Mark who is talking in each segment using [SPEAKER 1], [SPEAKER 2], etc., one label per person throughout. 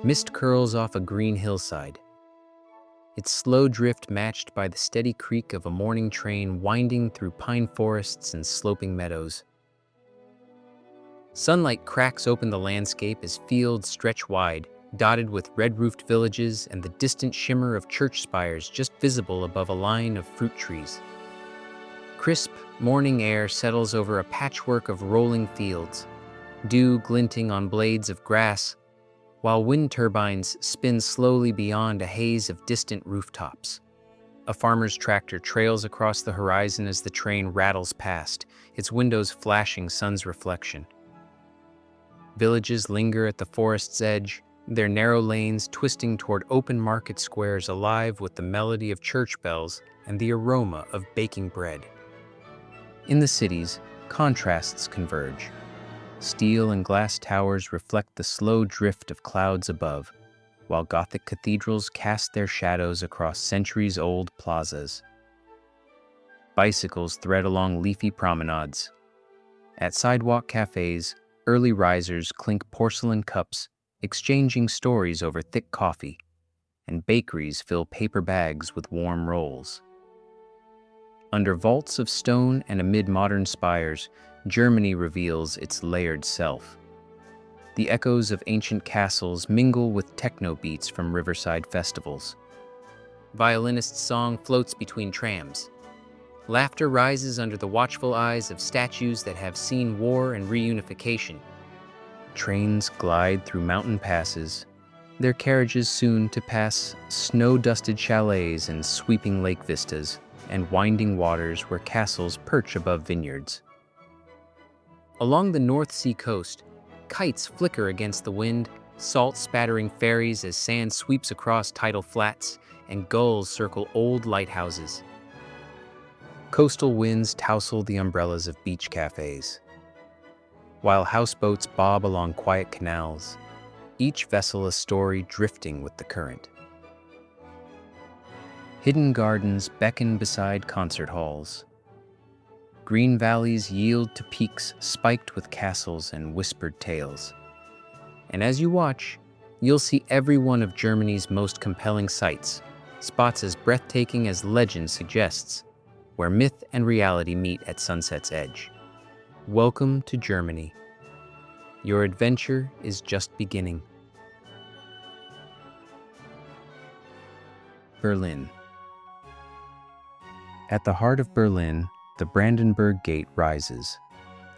[SPEAKER 1] Mist curls off a green hillside, its slow drift matched by the steady creak of a morning train winding through pine forests and sloping meadows. Sunlight cracks open the landscape as fields stretch wide, dotted with red-roofed villages and the distant shimmer of church spires just visible above a line of fruit trees. Crisp, morning air settles over a patchwork of rolling fields, dew glinting on blades of grass, while wind turbines spin slowly beyond a haze of distant rooftops. A farmer's tractor trails across the horizon as the train rattles past, its windows flashing sun's reflection. Villages linger at the forest's edge, their narrow lanes twisting toward open market squares alive with the melody of church bells and the aroma of baking bread. In the cities, contrasts converge. Steel and glass towers reflect the slow drift of clouds above, while Gothic cathedrals cast their shadows across centuries-old plazas. Bicycles thread along leafy promenades. At sidewalk cafes, early risers clink porcelain cups, exchanging stories over thick coffee, and bakeries fill paper bags with warm rolls. Under vaults of stone and amid modern spires, Germany reveals its layered self. The echoes of ancient castles mingle with techno beats from riverside festivals. Violinist's song floats between trams. Laughter rises under the watchful eyes of statues that have seen war and reunification. Trains glide through mountain passes, their carriages soon to pass snow-dusted chalets and sweeping lake vistas, and winding waters where castles perch above vineyards. Along the North Sea coast, kites flicker against the wind, salt spattering ferries as sand sweeps across tidal flats, and gulls circle old lighthouses. Coastal winds tousle the umbrellas of beach cafes, while houseboats bob along quiet canals, each vessel a story drifting with the current. Hidden gardens beckon beside concert halls. Green valleys yield to peaks spiked with castles and whispered tales. And as you watch, you'll see every one of Germany's most compelling sights, spots as breathtaking as legend suggests, where myth and reality meet at sunset's edge. Welcome to Germany. Your adventure is just beginning. Berlin. At the heart of Berlin, the Brandenburg Gate rises,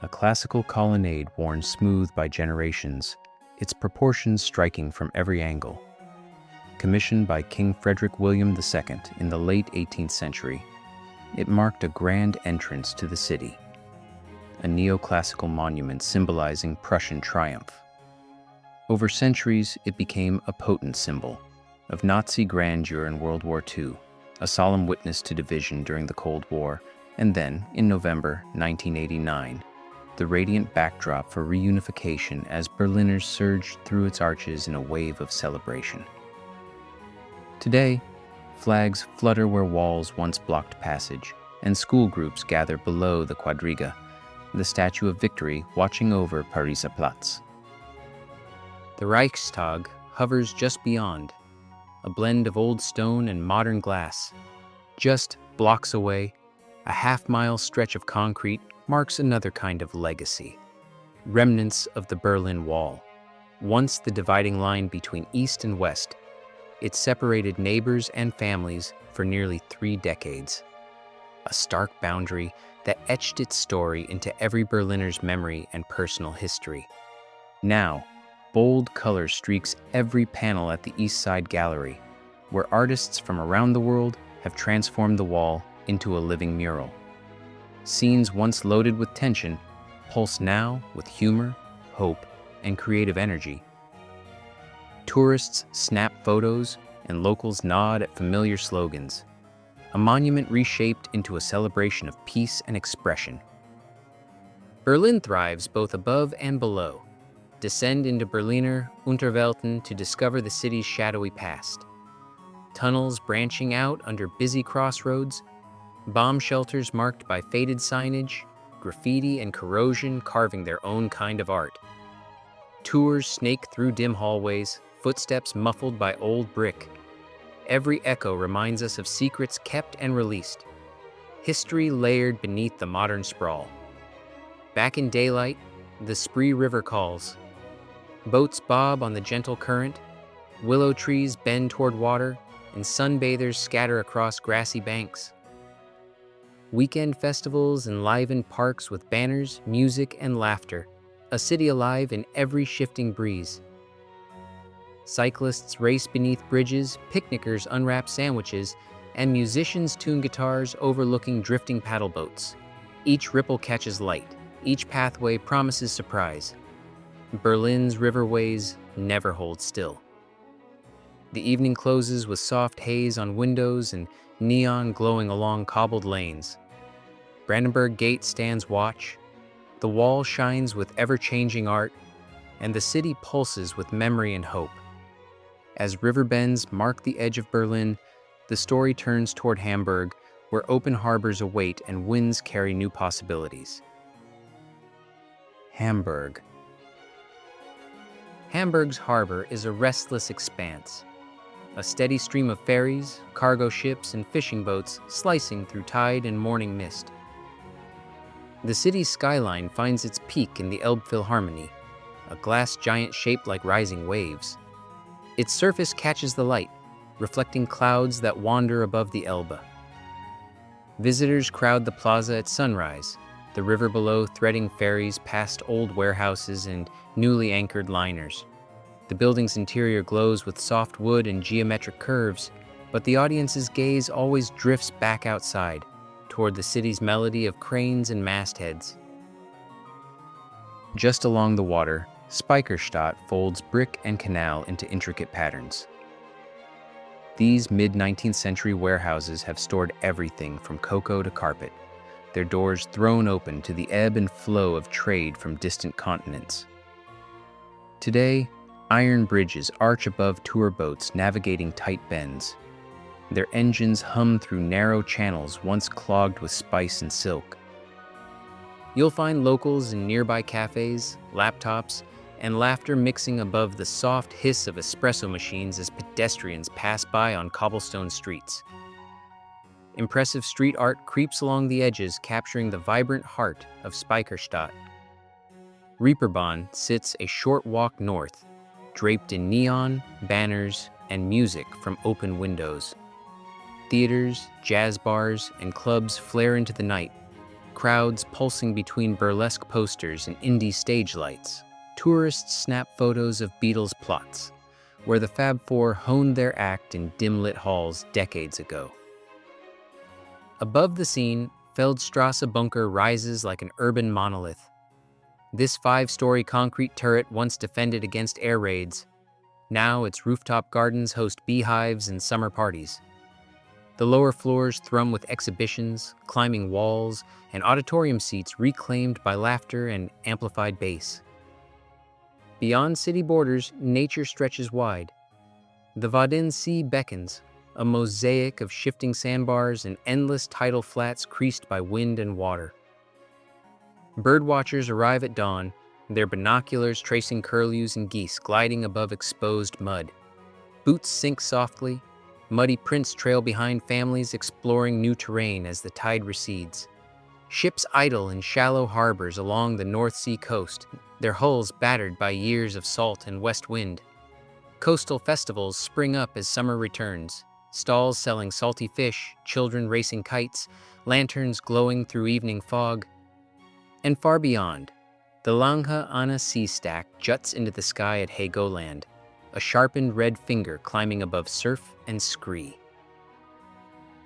[SPEAKER 1] a classical colonnade worn smooth by generations, its proportions striking from every angle. Commissioned by King Frederick William II in the late 18th century, it marked a grand entrance to the city, a neoclassical monument symbolizing Prussian triumph. Over centuries, it became a potent symbol of Nazi grandeur in World War II, a solemn witness to division during the Cold War, and then, in November 1989, the radiant backdrop for reunification as Berliners surged through its arches in a wave of celebration. Today, flags flutter where walls once blocked passage, and school groups gather below the Quadriga, the Statue of Victory watching over Pariser Platz. The Reichstag hovers just beyond, a blend of old stone and modern glass. Just blocks away, a half-mile stretch of concrete marks another kind of legacy. Remnants of the Berlin Wall. Once the dividing line between East and West, it separated neighbors and families for nearly 3 decades. A stark boundary that etched its story into every Berliner's memory and personal history. Now, bold color streaks every panel at the East Side Gallery, where artists from around the world have transformed the wall into a living mural. Scenes once loaded with tension pulse now with humor, hope, and creative energy. Tourists snap photos and locals nod at familiar slogans. A monument reshaped into a celebration of peace and expression. Berlin thrives both above and below. Descend into Berliner Unterwelten to discover the city's shadowy past. Tunnels branching out under busy crossroads, bomb shelters marked by faded signage, graffiti and corrosion carving their own kind of art. Tours snake through dim hallways, footsteps muffled by old brick. Every echo reminds us of secrets kept and released, history layered beneath the modern sprawl. Back in daylight, the Spree River calls. Boats bob on the gentle current, willow trees bend toward water, and sunbathers scatter across grassy banks. Weekend festivals enliven parks with banners, music, and laughter, a city alive in every shifting breeze. Cyclists race beneath bridges, picnickers unwrap sandwiches, and musicians tune guitars overlooking drifting paddle boats. Each ripple catches light, each pathway promises surprise. Berlin's riverways never hold still. The evening closes with soft haze on windows and neon glowing along cobbled lanes. Brandenburg Gate stands watch, the wall shines with ever-changing art, and the city pulses with memory and hope. As river bends mark the edge of Berlin, the story turns toward Hamburg, where open harbors await and winds carry new possibilities. Hamburg. Hamburg's harbor is a restless expanse, a steady stream of ferries, cargo ships, and fishing boats slicing through tide and morning mist. The city's skyline finds its peak in the Elbphilharmonie, a glass giant shaped like rising waves. Its surface catches the light, reflecting clouds that wander above the Elbe. Visitors crowd the plaza at sunrise, the river below threading ferries past old warehouses and newly anchored liners. The building's interior glows with soft wood and geometric curves, but the audience's gaze always drifts back outside, toward the city's melody of cranes and mastheads. Just along the water, Speicherstadt folds brick and canal into intricate patterns. These mid-19th century warehouses have stored everything from cocoa to carpet, their doors thrown open to the ebb and flow of trade from distant continents. Today, iron bridges arch above tour boats navigating tight bends. Their engines hum through narrow channels once clogged with spice and silk. You'll find locals in nearby cafes, laptops, and laughter mixing above the soft hiss of espresso machines as pedestrians pass by on cobblestone streets. Impressive street art creeps along the edges, capturing the vibrant heart of Speicherstadt. Reeperbahn sits a short walk north, draped in neon, banners, and music from open windows. Theaters, jazz bars, and clubs flare into the night, crowds pulsing between burlesque posters and indie stage lights. Tourists snap photos of Beatles plots, where the Fab Four honed their act in dim-lit halls decades ago. Above the scene, Feldstrasse bunker rises like an urban monolith. This 5-story concrete turret once defended against air raids. Now its rooftop gardens host beehives and summer parties. The lower floors thrum with exhibitions, climbing walls, and auditorium seats reclaimed by laughter and amplified bass. Beyond city borders, nature stretches wide. The Wadden Sea beckons, a mosaic of shifting sandbars and endless tidal flats creased by wind and water. Birdwatchers arrive at dawn, their binoculars tracing curlews and geese gliding above exposed mud. Boots sink softly, muddy prints trail behind families exploring new terrain as the tide recedes. Ships idle in shallow harbors along the North Sea coast, their hulls battered by years of salt and west wind. Coastal festivals spring up as summer returns, stalls selling salty fish, children racing kites, lanterns glowing through evening fog. And far beyond, the Lange Anna sea stack juts into the sky at Helgoland, a sharpened red finger climbing above surf and scree.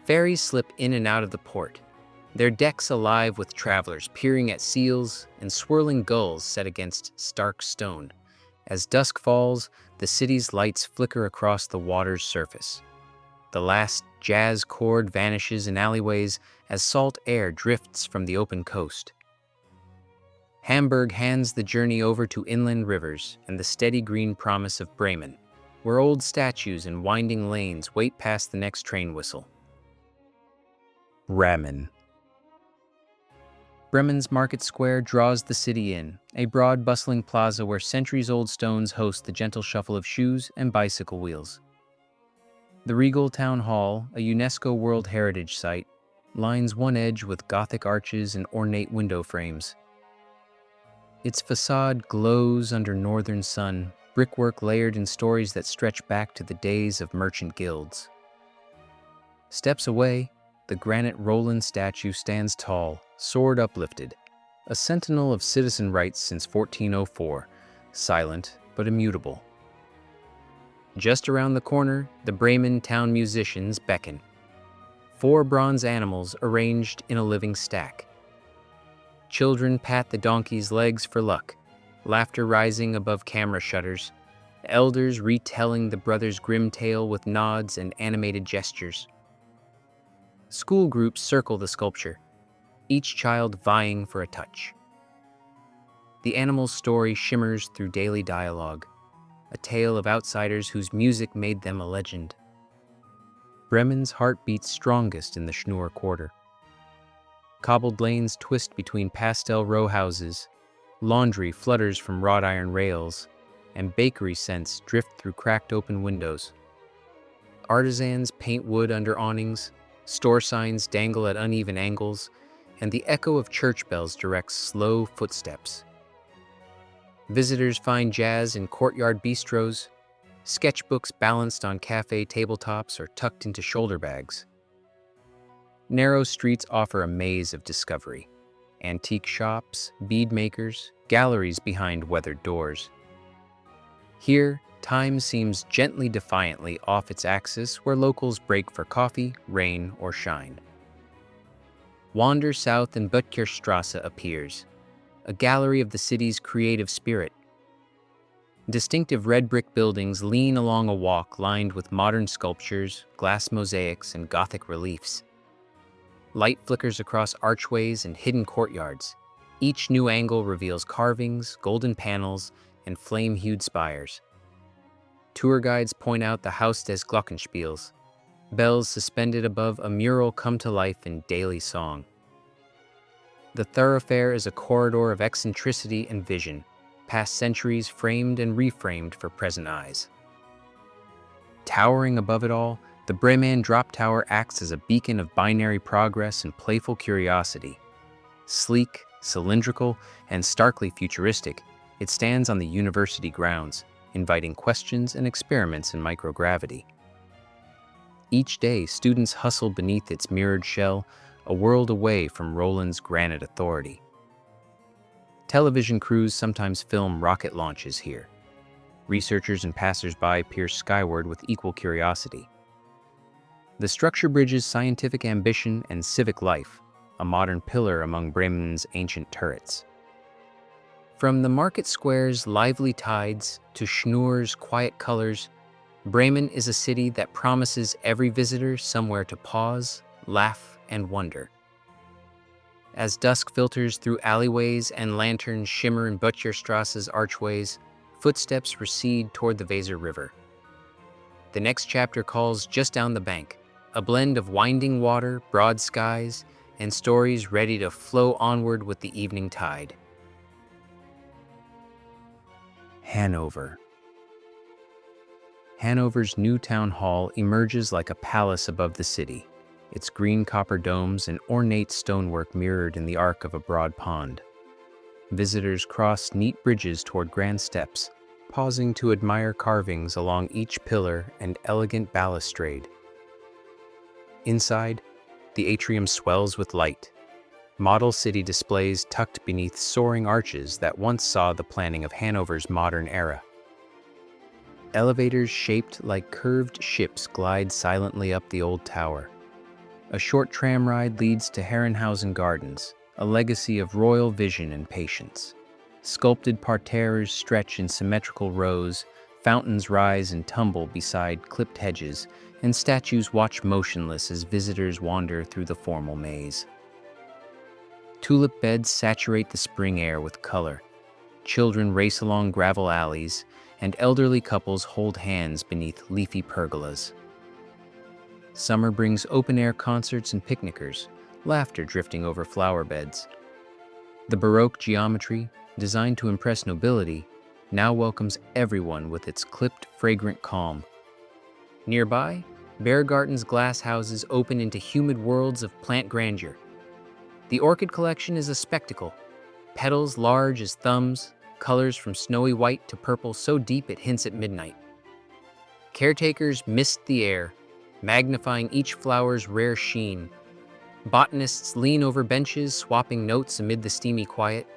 [SPEAKER 1] Ferries slip in and out of the port, their decks alive with travelers peering at seals and swirling gulls set against stark stone. As dusk falls, the city's lights flicker across the water's surface. The last jazz chord vanishes in alleyways as salt air drifts from the open coast. Hamburg hands the journey over to inland rivers and the steady green promise of Bremen, where old statues and winding lanes wait past the next train whistle. Bremen. Bremen's Market Square draws the city in, a broad, bustling plaza where centuries-old stones host the gentle shuffle of shoes and bicycle wheels. The regal town hall, a UNESCO World Heritage Site, lines one edge with Gothic arches and ornate window frames. Its facade glows under northern sun, brickwork layered in stories that stretch back to the days of merchant guilds. Steps away, the granite Roland statue stands tall, sword uplifted, a sentinel of citizen rights since 1404, silent but immutable. Just around the corner, the Bremen town musicians beckon. 4 bronze animals arranged in a living stack. Children pat the donkey's legs for luck, laughter rising above camera shutters, elders retelling the brothers' grim tale with nods and animated gestures. School groups circle the sculpture, each child vying for a touch. The animal's story shimmers through daily dialogue, a tale of outsiders whose music made them a legend. Bremen's heart beats strongest in the Schnur Quarter. Cobbled lanes twist between pastel row houses, laundry flutters from wrought iron rails, and bakery scents drift through cracked open windows. Artisans paint wood under awnings, store signs dangle at uneven angles, and the echo of church bells directs slow footsteps. Visitors find jazz in courtyard bistros, sketchbooks balanced on cafe tabletops or tucked into shoulder bags. Narrow streets offer a maze of discovery. Antique shops, bead makers, galleries behind weathered doors. Here, time seems gently defiantly off its axis where locals break for coffee, rain, or shine. Wander south and Böttcherstrasse appears, a gallery of the city's creative spirit. Distinctive red brick buildings lean along a walk lined with modern sculptures, glass mosaics, and Gothic reliefs. Light flickers across archways and hidden courtyards. Each new angle reveals carvings, golden panels, and flame-hued spires. Tour guides point out the Haus des Glockenspiels, bells suspended above a mural come to life in daily song. The thoroughfare is a corridor of eccentricity and vision, past centuries framed and reframed for present eyes. Towering above it all, the Bremen Drop Tower acts as a beacon of binary progress and playful curiosity. Sleek, cylindrical, and starkly futuristic, it stands on the university grounds, inviting questions and experiments in microgravity. Each day, students hustle beneath its mirrored shell, a world away from Roland's granite authority. Television crews sometimes film rocket launches here. Researchers and passers-by peer skyward with equal curiosity. The structure bridges scientific ambition and civic life, a modern pillar among Bremen's ancient turrets. From the market square's lively tides to Schnur's quiet colors, Bremen is a city that promises every visitor somewhere to pause, laugh, and wonder. As dusk filters through alleyways and lanterns shimmer in Böttcherstrasse's archways, footsteps recede toward the Weser River. The next chapter calls just down the bank, a blend of winding water, broad skies, and stories ready to flow onward with the evening tide. Hanover. Hanover's new town hall emerges like a palace above the city, its green copper domes and ornate stonework mirrored in the arc of a broad pond. Visitors cross neat bridges toward grand steps, pausing to admire carvings along each pillar and elegant balustrade. Inside, the atrium swells with light. Model city displays tucked beneath soaring arches that once saw the planning of Hanover's modern era. Elevators shaped like curved ships glide silently up the old tower. A short tram ride leads to Herrenhausen Gardens, a legacy of royal vision and patience. Sculpted parterres stretch in symmetrical rows, fountains rise and tumble beside clipped hedges, and statues watch motionless as visitors wander through the formal maze. Tulip beds saturate the spring air with color. Children race along gravel alleys, and elderly couples hold hands beneath leafy pergolas. Summer brings open-air concerts and picnickers, laughter drifting over flower beds. The Baroque geometry, designed to impress nobility, now welcomes everyone with its clipped, fragrant calm. Nearby, Beargarten's glass houses open into humid worlds of plant grandeur. The orchid collection is a spectacle, petals large as thumbs, colors from snowy white to purple so deep it hints at midnight. Caretakers mist the air, magnifying each flower's rare sheen. Botanists lean over benches, swapping notes amid the steamy quiet.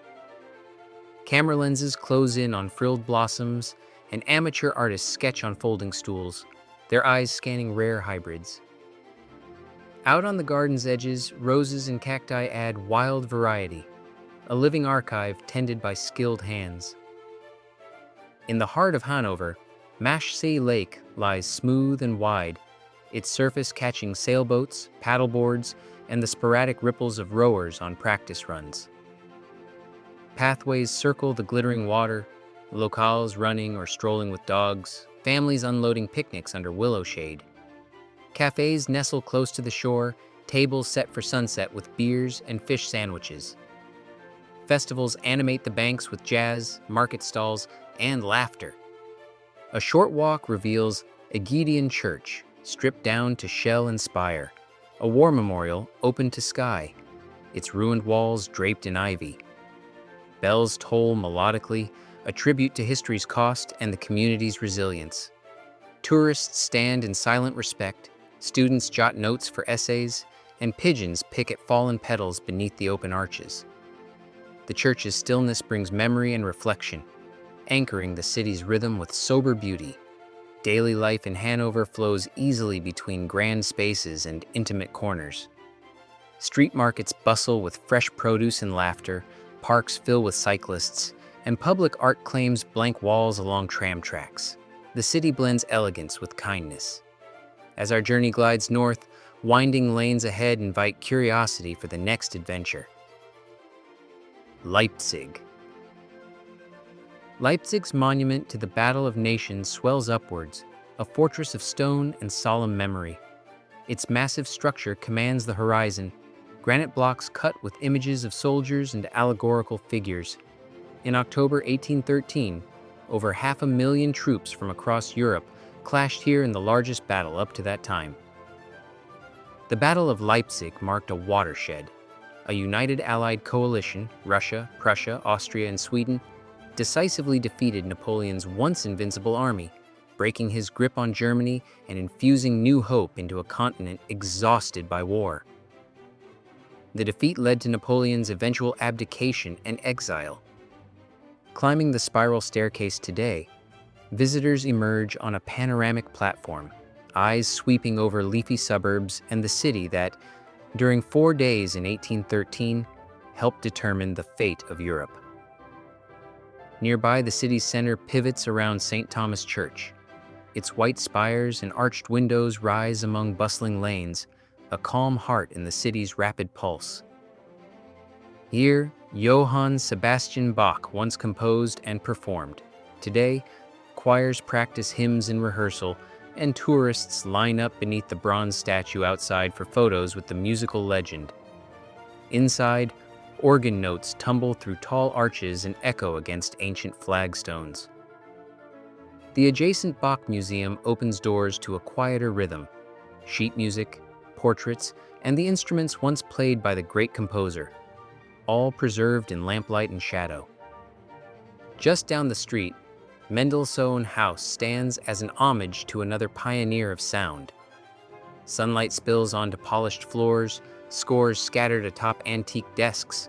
[SPEAKER 1] Camera lenses close in on frilled blossoms, and amateur artists sketch on folding stools, their eyes scanning rare hybrids. Out on the garden's edges, roses and cacti add wild variety, a living archive tended by skilled hands. In the heart of Hanover, Maschsee Lake lies smooth and wide, its surface catching sailboats, paddleboards, and the sporadic ripples of rowers on practice runs. Pathways circle the glittering water, locals running or strolling with dogs, families unloading picnics under willow shade. Cafes nestle close to the shore, tables set for sunset with beers and fish sandwiches. Festivals animate the banks with jazz, market stalls, and laughter. A short walk reveals Aegidian Church, stripped down to shell and spire, a war memorial open to sky, its ruined walls draped in ivy. Bells toll melodically, a tribute to history's cost and the community's resilience. Tourists stand in silent respect, students jot notes for essays, and pigeons pick at fallen petals beneath the open arches. The church's stillness brings memory and reflection, anchoring the city's rhythm with sober beauty. Daily life in Hanover flows easily between grand spaces and intimate corners. Street markets bustle with fresh produce and laughter, parks fill with cyclists, and public art claims blank walls along tram tracks. The city blends elegance with kindness. As our journey glides north, winding lanes ahead invite curiosity for the next adventure. Leipzig. Leipzig's monument to the Battle of Nations swells upwards, a fortress of stone and solemn memory. Its massive structure commands the horizon, granite blocks cut with images of soldiers and allegorical figures. In October 1813, over 500,000 troops from across Europe clashed here in the largest battle up to that time. The Battle of Leipzig marked a watershed. A united Allied coalition, Russia, Prussia, Austria, and Sweden, decisively defeated Napoleon's once invincible army, breaking his grip on Germany and infusing new hope into a continent exhausted by war. The defeat led to Napoleon's eventual abdication and exile. Climbing the spiral staircase today, visitors emerge on a panoramic platform, eyes sweeping over leafy suburbs and the city that, during 4 days in 1813, helped determine the fate of Europe. Nearby, the city's center pivots around St. Thomas Church. Its white spires and arched windows rise among bustling lanes, a calm heart in the city's rapid pulse. Here, Johann Sebastian Bach once composed and performed. Today, choirs practice hymns in rehearsal, and tourists line up beneath the bronze statue outside for photos with the musical legend. Inside, organ notes tumble through tall arches and echo against ancient flagstones. The adjacent Bach Museum opens doors to a quieter rhythm, sheet music, portraits, and the instruments once played by the great composer, all preserved in lamplight and shadow. Just down the street, Mendelssohn House stands as an homage to another pioneer of sound. Sunlight spills onto polished floors, scores scattered atop antique desks.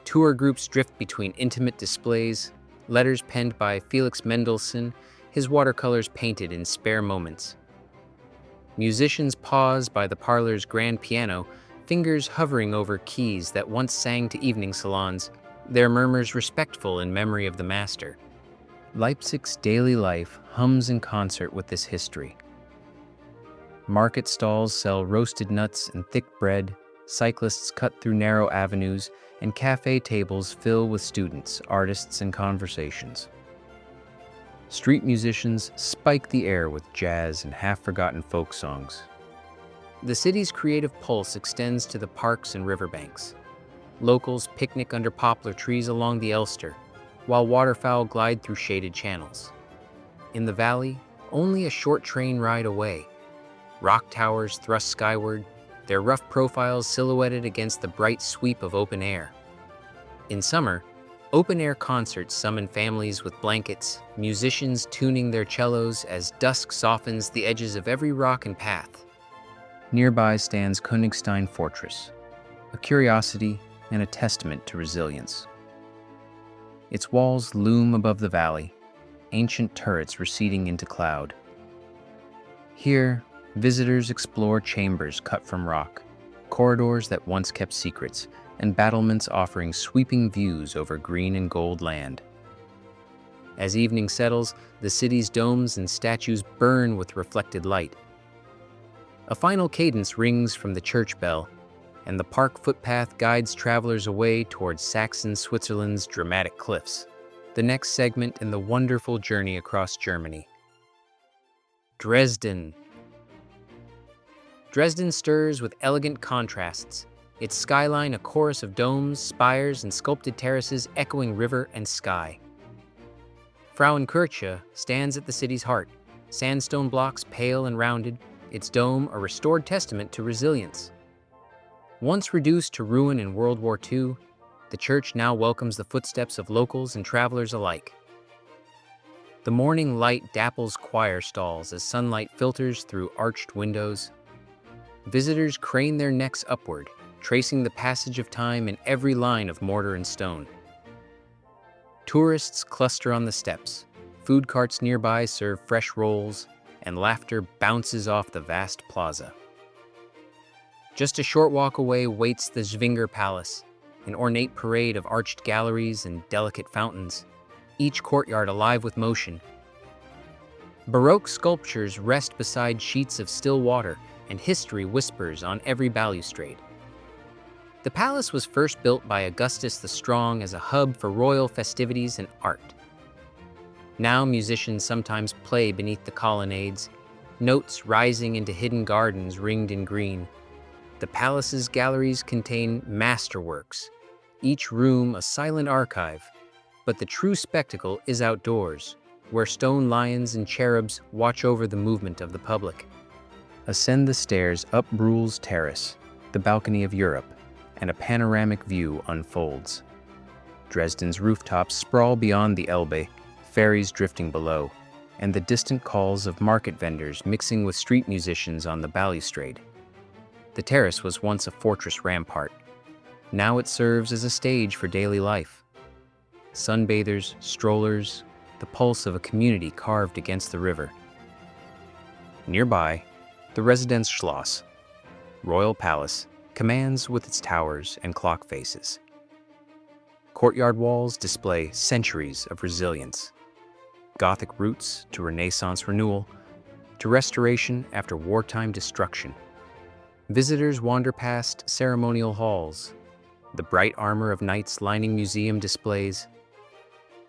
[SPEAKER 1] Tour groups drift between intimate displays, letters penned by Felix Mendelssohn, his watercolors painted in spare moments. Musicians pause by the parlor's grand piano, fingers hovering over keys that once sang to evening salons, their murmurs respectful in memory of the master. Leipzig's daily life hums in concert with this history. Market stalls sell roasted nuts and thick bread, cyclists cut through narrow avenues, and cafe tables fill with students, artists, and conversations. Street musicians spike the air with jazz and half-forgotten folk songs. The city's creative pulse extends to the parks and riverbanks. locals picnic under poplar trees along the Elster, while waterfowl glide through shaded channels. In the valley, only a short train ride away, rock towers thrust skyward, their rough profiles silhouetted against the bright sweep of open air. In summer, open-air concerts summon families with blankets, musicians tuning their cellos as dusk softens the edges of every rock and path. Nearby stands Königstein Fortress, a curiosity and a testament to resilience. Its walls loom above the valley, ancient turrets receding into cloud. Here, visitors explore chambers cut from rock, corridors that once kept secrets, and battlements offering sweeping views over green and gold land. As evening settles, the city's domes and statues burn with reflected light. A final cadence rings from the church bell, and the park footpath guides travelers away towards Saxon Switzerland's dramatic cliffs, the next segment in the wonderful journey across Germany. Dresden. Dresden stirs with elegant contrasts, its skyline a chorus of domes, spires, and sculpted terraces echoing river and sky. Frauenkirche stands at the city's heart, sandstone blocks pale and rounded, its dome a restored testament to resilience. Once reduced to ruin in World War II, the church now welcomes the footsteps of locals and travelers alike. The morning light dapples choir stalls as sunlight filters through arched windows. Visitors crane their necks upward, tracing the passage of time in every line of mortar and stone. Tourists cluster on the steps, food carts nearby serve fresh rolls, and laughter bounces off the vast plaza. Just a short walk away waits the Zwinger Palace, an ornate parade of arched galleries and delicate fountains, each courtyard alive with motion. Baroque sculptures rest beside sheets of still water, and history whispers on every balustrade. The palace was first built by Augustus the Strong as a hub for royal festivities and art. Now musicians sometimes play beneath the colonnades, notes rising into hidden gardens ringed in green. The palace's galleries contain masterworks, each room a silent archive, but the true spectacle is outdoors, where stone lions and cherubs watch over the movement of the public. Ascend the stairs up Bruhl's Terrace, the balcony of Europe, and a panoramic view unfolds. Dresden's rooftops sprawl beyond the Elbe, ferries drifting below, and the distant calls of market vendors mixing with street musicians on the balustrade. The terrace was once a fortress rampart. Now it serves as a stage for daily life. Sunbathers, strollers, the pulse of a community carved against the river. Nearby, the Residenzschloss, Royal Palace, commands with its towers and clock faces. Courtyard walls display centuries of resilience, Gothic roots to Renaissance renewal, to restoration after wartime destruction. Visitors wander past ceremonial halls, the bright armor of knights lining museum displays.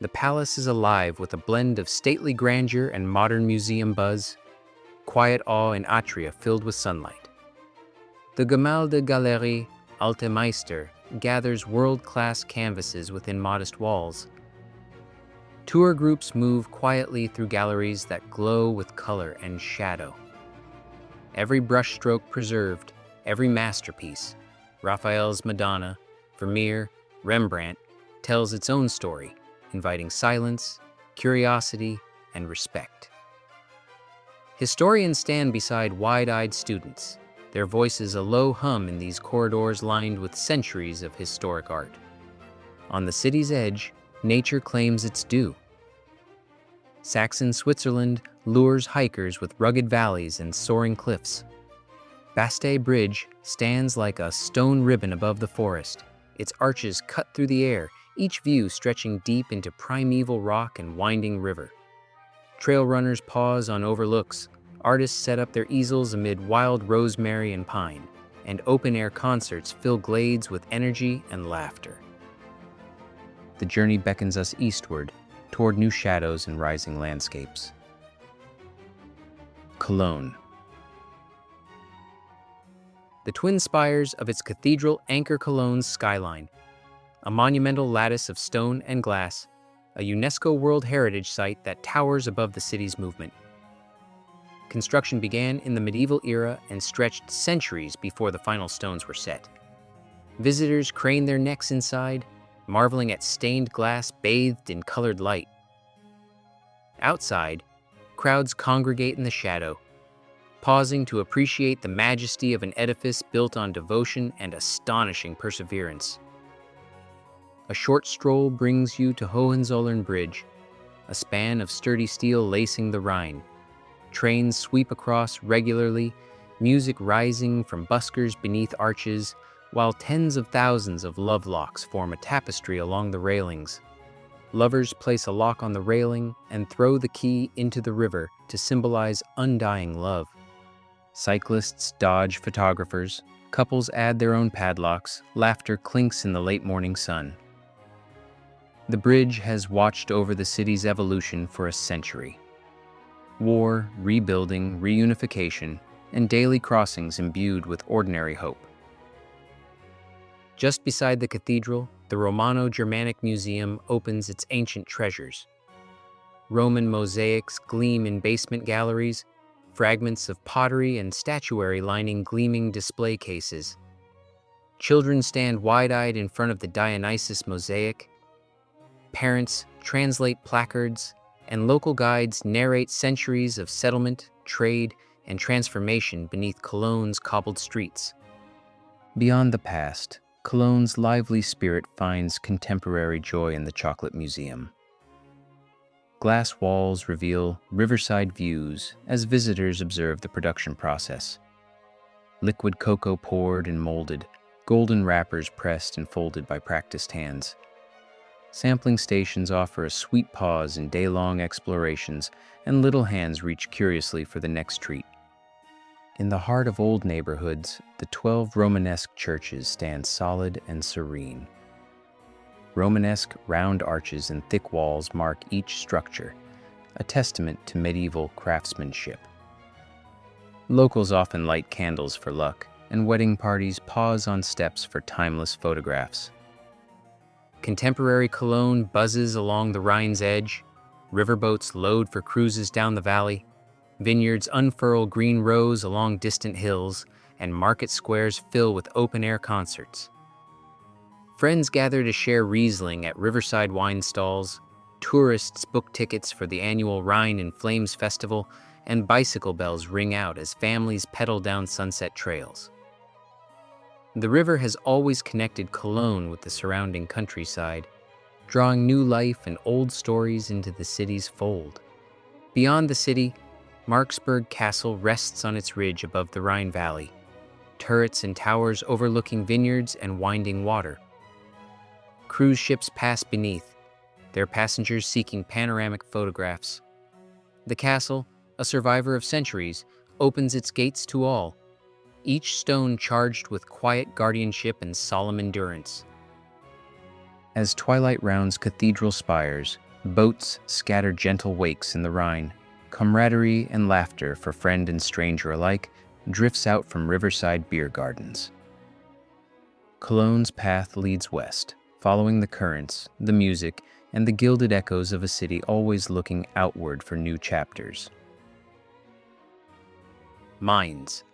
[SPEAKER 1] The palace is alive with a blend of stately grandeur and modern museum buzz, quiet awe in atria filled with sunlight. The Gemäldegalerie Alte Meister gathers world-class canvases within modest walls. Tour groups move quietly through galleries that glow with color and shadow. Every brushstroke preserved, every masterpiece, Raphael's Madonna, Vermeer, Rembrandt, tells its own story, inviting silence, curiosity, and respect. Historians stand beside wide-eyed students, their voices a low hum in these corridors lined with centuries of historic art. On the city's edge, nature claims its due. Saxon Switzerland lures hikers with rugged valleys and soaring cliffs. Bastei Bridge stands like a stone ribbon above the forest, its arches cut through the air, each view stretching deep into primeval rock and winding river. Trail runners pause on overlooks, artists set up their easels amid wild rosemary and pine, and open-air concerts fill glades with energy and laughter. The journey beckons us eastward, toward new shadows and rising landscapes. Cologne. The twin spires of its cathedral anchor Cologne's skyline, a monumental lattice of stone and glass, a UNESCO World Heritage Site that towers above the city's movement. Construction began in the medieval era and stretched centuries before the final stones were set. Visitors crane their necks inside, marveling at stained glass bathed in colored light. Outside, crowds congregate in the shadow, pausing to appreciate the majesty of an edifice built on devotion and astonishing perseverance. A short stroll brings you to Hohenzollern Bridge, a span of sturdy steel lacing the Rhine. Trains sweep across regularly, music rising from buskers beneath arches, while tens of thousands of love locks form a tapestry along the railings. Lovers place a lock on the railing and throw the key into the river to symbolize undying love. Cyclists dodge photographers, couples add their own padlocks, laughter clinks in the late morning sun. The bridge has watched over the city's evolution for a century. War, rebuilding, reunification, and daily crossings imbued with ordinary hope. Just beside the cathedral, the Romano-Germanic Museum opens its ancient treasures. Roman mosaics gleam in basement galleries, fragments of pottery and statuary lining gleaming display cases. Children stand wide-eyed in front of the Dionysus mosaic. Parents translate placards, and local guides narrate centuries of settlement, trade, and transformation beneath Cologne's cobbled streets. Beyond the past, Cologne's lively spirit finds contemporary joy in the Chocolate Museum. Glass walls reveal riverside views as visitors observe the production process. Liquid cocoa poured and molded, golden wrappers pressed and folded by practiced hands. Sampling stations offer a sweet pause in day-long explorations, and little hands reach curiously for the next treat. In the heart of old neighborhoods, the 12 Romanesque churches stand solid and serene. Romanesque round arches and thick walls mark each structure, a testament to medieval craftsmanship. Locals often light candles for luck, and wedding parties pause on steps for timeless photographs. Contemporary Cologne buzzes along the Rhine's edge, riverboats load for cruises down the valley, vineyards unfurl green rows along distant hills, and market squares fill with open-air concerts. Friends gather to share Riesling at riverside wine stalls, tourists book tickets for the annual Rhine in Flames Festival, and bicycle bells ring out as families pedal down sunset trails. The river has always connected Cologne with the surrounding countryside, drawing new life and old stories into the city's fold. Beyond the city, Marksburg Castle rests on its ridge above the Rhine Valley, turrets and towers overlooking vineyards and winding water. Cruise ships pass beneath, their passengers seeking panoramic photographs. The castle, a survivor of centuries, opens its gates to all, each stone charged with quiet guardianship and solemn endurance. As twilight rounds cathedral spires, boats scatter gentle wakes in the Rhine. Camaraderie and laughter for friend and stranger alike drifts out from riverside beer gardens. Cologne's path leads west, following the currents, the music, and the gilded echoes of a city always looking outward for new chapters. Mainz.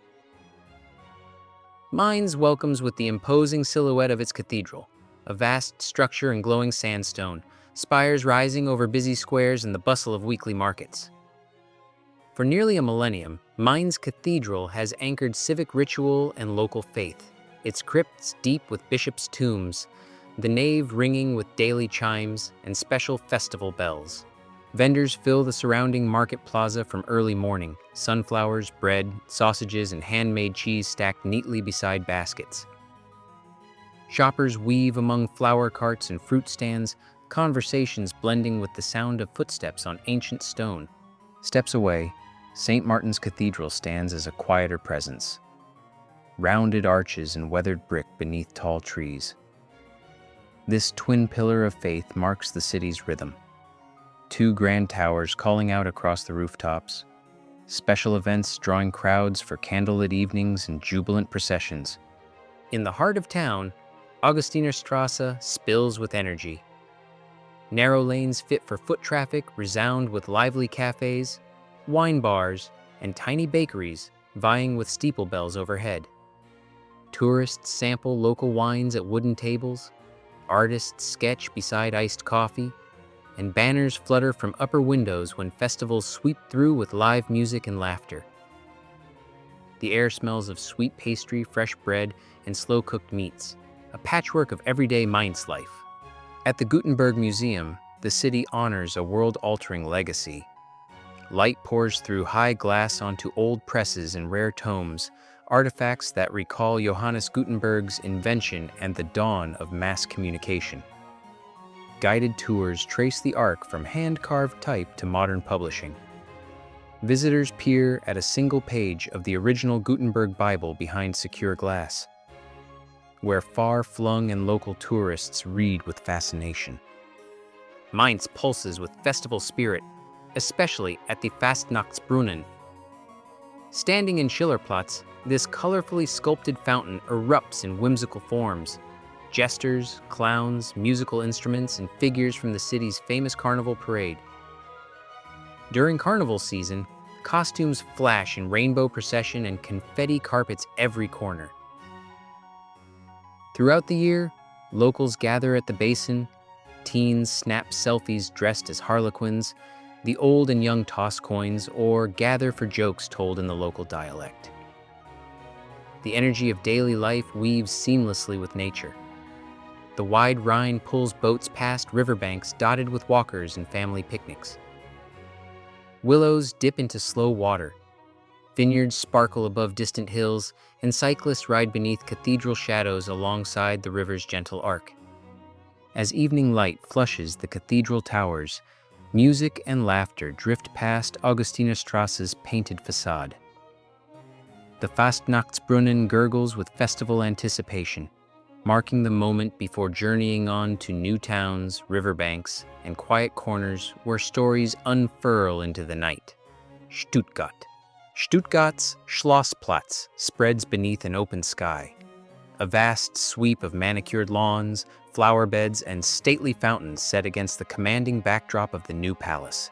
[SPEAKER 1] Mainz welcomes with the imposing silhouette of its cathedral, a vast structure in glowing sandstone, spires rising over busy squares and the bustle of weekly markets. For nearly a millennium, Mainz Cathedral has anchored civic ritual and local faith, its crypts deep with bishops' tombs, the nave ringing with daily chimes and special festival bells. Vendors fill the surrounding market plaza from early morning, sunflowers, bread, sausages, and handmade cheese stacked neatly beside baskets. Shoppers weave among flower carts and fruit stands, conversations blending with the sound of footsteps on ancient stone. Steps away, St. Martin's Cathedral stands as a quieter presence. Rounded arches and weathered brick beneath tall trees. This twin pillar of faith marks the city's rhythm. 2 grand towers calling out across the rooftops. Special events drawing crowds for candlelit evenings and jubilant processions. In the heart of town, Augustinerstrasse spills with energy. Narrow lanes fit for foot traffic resound with lively cafes, wine bars, and tiny bakeries vying with steeple bells overhead. Tourists sample local wines at wooden tables, artists sketch beside iced coffee, and banners flutter from upper windows when festivals sweep through with live music and laughter. The air smells of sweet pastry, fresh bread, and slow-cooked meats, a patchwork of everyday Mainz life. At the Gutenberg Museum, the city honors a world-altering legacy. Light pours through high glass onto old presses and rare tomes, artifacts that recall Johannes Gutenberg's invention and the dawn of mass communication. Guided tours trace the arc from hand-carved type to modern publishing. Visitors peer at a single page of the original Gutenberg Bible behind secure glass, where far-flung and local tourists read with fascination. Mainz pulses with festival spirit, especially at the Fastnachtsbrunnen. Standing in Schillerplatz, this colorfully sculpted fountain erupts in whimsical forms. Jesters, clowns, musical instruments, and figures from the city's famous carnival parade. During carnival season, costumes flash in rainbow procession and confetti carpets every corner. Throughout the year, locals gather at the basin, teens snap selfies dressed as harlequins, the old and young toss coins, or gather for jokes told in the local dialect. The energy of daily life weaves seamlessly with nature. The wide Rhine pulls boats past riverbanks dotted with walkers and family picnics. Willows dip into slow water. Vineyards sparkle above distant hills, and cyclists ride beneath cathedral shadows alongside the river's gentle arc. As evening light flushes the cathedral towers, music and laughter drift past Augustinerstrasse's painted facade. The Fastnachtsbrunnen gurgles with festival anticipation, marking the moment before journeying on to new towns, riverbanks, and quiet corners where stories unfurl into the night. Stuttgart. Stuttgart's Schlossplatz spreads beneath an open sky. A vast sweep of manicured lawns, flower beds, and stately fountains set against the commanding backdrop of the new palace.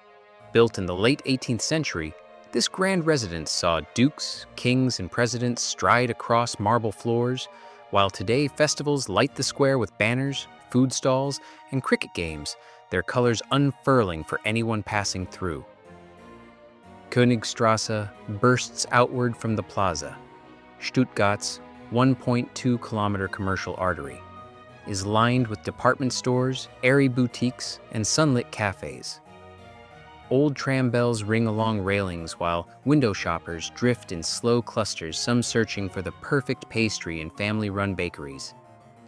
[SPEAKER 1] Built in the late 18th century, this grand residence saw dukes, kings, and presidents stride across marble floors, while today festivals light the square with banners, food stalls, and cricket games, their colors unfurling for anyone passing through. Königstrasse bursts outward from the plaza. Stuttgart's 1.2-kilometer commercial artery is lined with department stores, airy boutiques, and sunlit cafes. Old tram bells ring along railings while window shoppers drift in slow clusters, some searching for the perfect pastry in family-run bakeries.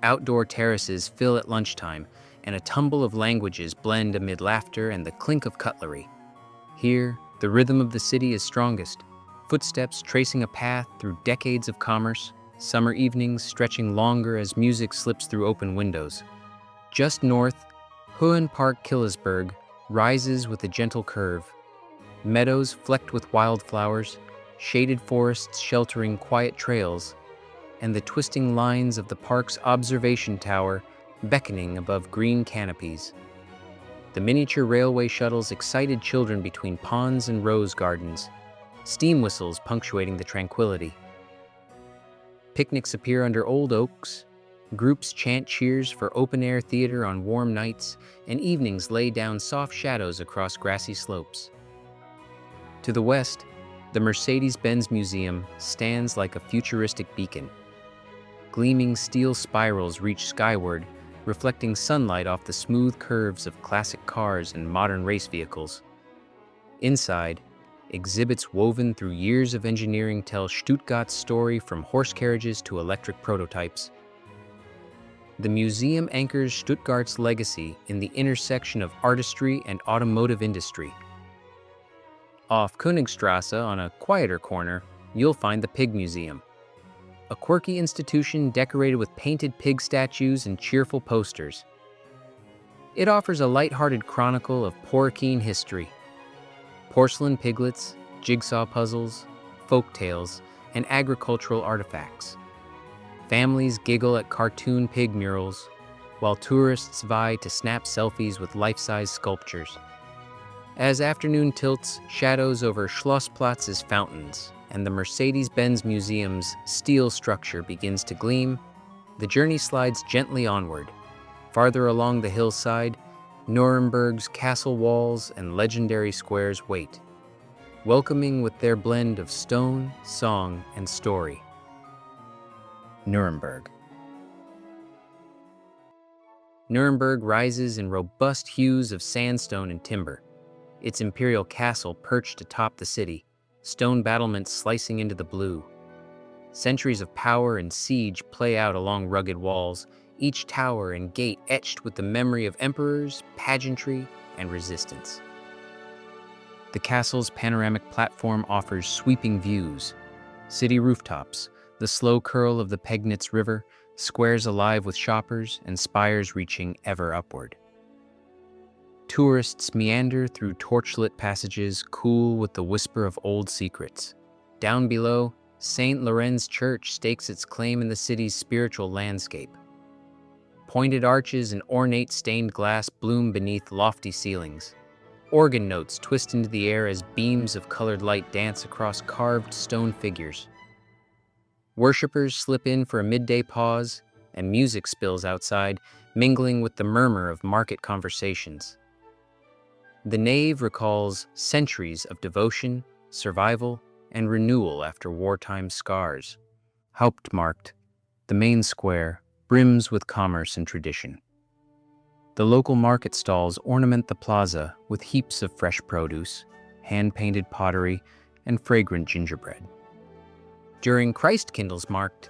[SPEAKER 1] Outdoor terraces fill at lunchtime, and a tumble of languages blend amid laughter and the clink of cutlery. Here, the rhythm of the city is strongest, footsteps tracing a path through decades of commerce, summer evenings stretching longer as music slips through open windows. Just north, Höhenpark-Killesberg rises with a gentle curve. Meadows flecked with wildflowers, shaded forests sheltering quiet trails, and the twisting lines of the park's observation tower beckoning above green canopies. The miniature railway shuttles excited children between ponds and rose gardens, steam whistles punctuating the tranquility. Picnics appear under old oaks, groups chant cheers for open-air theater on warm nights, and evenings lay down soft shadows across grassy slopes. To the west, the Mercedes-Benz Museum stands like a futuristic beacon. Gleaming steel spirals reach skyward, reflecting sunlight off the smooth curves of classic cars and modern race vehicles. Inside, exhibits woven through years of engineering tell Stuttgart's story from horse carriages to electric prototypes. The museum anchors Stuttgart's legacy in the intersection of artistry and automotive industry. Off Königstrasse, on a quieter corner, you'll find the Pig Museum, a quirky institution decorated with painted pig statues and cheerful posters. It offers a light-hearted chronicle of Porcine history. Porcelain piglets, jigsaw puzzles, folk tales, and agricultural artifacts. Families giggle at cartoon pig murals, while tourists vie to snap selfies with life-size sculptures. As afternoon tilts, shadows over Schlossplatz's fountains and the Mercedes-Benz Museum's steel structure begins to gleam, the journey slides gently onward. Farther along the hillside, Nuremberg's castle walls and legendary squares wait, welcoming with their blend of stone, song, and story. Nuremberg. Nuremberg rises in robust hues of sandstone and timber, its imperial castle perched atop the city, stone battlements slicing into the blue. Centuries of power and siege play out along rugged walls, each tower and gate etched with the memory of emperors, pageantry, and resistance. The castle's panoramic platform offers sweeping views. City rooftops, the slow curl of the Pegnitz River, squares alive with shoppers, and spires reaching ever upward. Tourists meander through torchlit passages, cool with the whisper of old secrets. Down below, St. Lorenz Church stakes its claim in the city's spiritual landscape. Pointed arches and ornate stained glass bloom beneath lofty ceilings. Organ notes twist into the air as beams of colored light dance across carved stone figures. Worshippers slip in for a midday pause, and music spills outside, mingling with the murmur of market conversations. The nave recalls centuries of devotion, survival, and renewal after wartime scars. Hauptmarkt, the main square, brims with commerce and tradition. The local market stalls ornament the plaza with heaps of fresh produce, hand-painted pottery, and fragrant gingerbread. During Christkindlesmarkt,